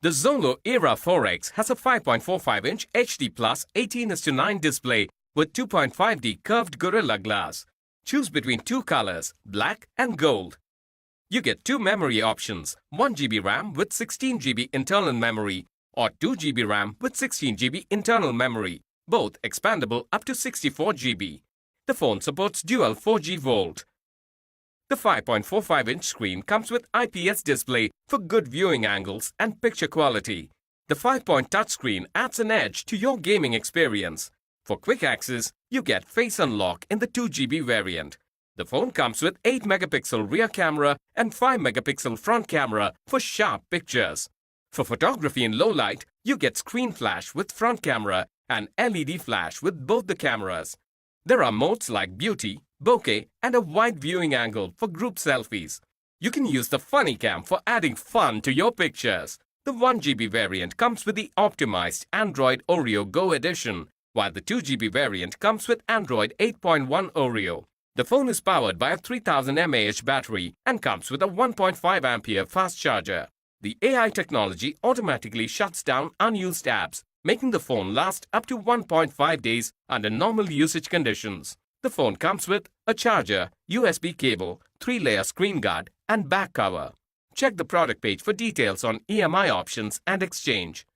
The XOLO Era 4X has a 5.45-inch HD Plus 18:9 display with 2.5D curved Gorilla Glass. Choose between two colors, black and gold. You get two memory options, 1GB RAM with 16GB internal memory or 2GB RAM with 16GB internal memory, both expandable up to 64GB. The phone supports dual 4G Volt. The 5.45-inch screen comes with IPS display for good viewing angles and picture quality. The 5-point touchscreen adds an edge to your gaming experience. For quick access, you get Face Unlock in the 2GB variant. The phone comes with 8-megapixel rear camera and 5-megapixel front camera for sharp pictures. For photography in low light, you get screen flash with front camera and LED flash with both the cameras. There are modes like beauty, bokeh, and a wide viewing angle for group selfies. You can use the Funny Cam for adding fun to your pictures. The 1GB variant comes with the optimized Android Oreo Go edition, while the 2GB variant comes with Android 8.1 Oreo. The phone is powered by a 3000 mAh battery and comes with a 1.5 ampere fast charger. The AI technology automatically shuts down unused apps, making the phone last up to 1.5 days under normal usage conditions. The phone comes with a charger, USB cable, 3-layer screen guard, and back cover. Check the product page for details on EMI options and exchange.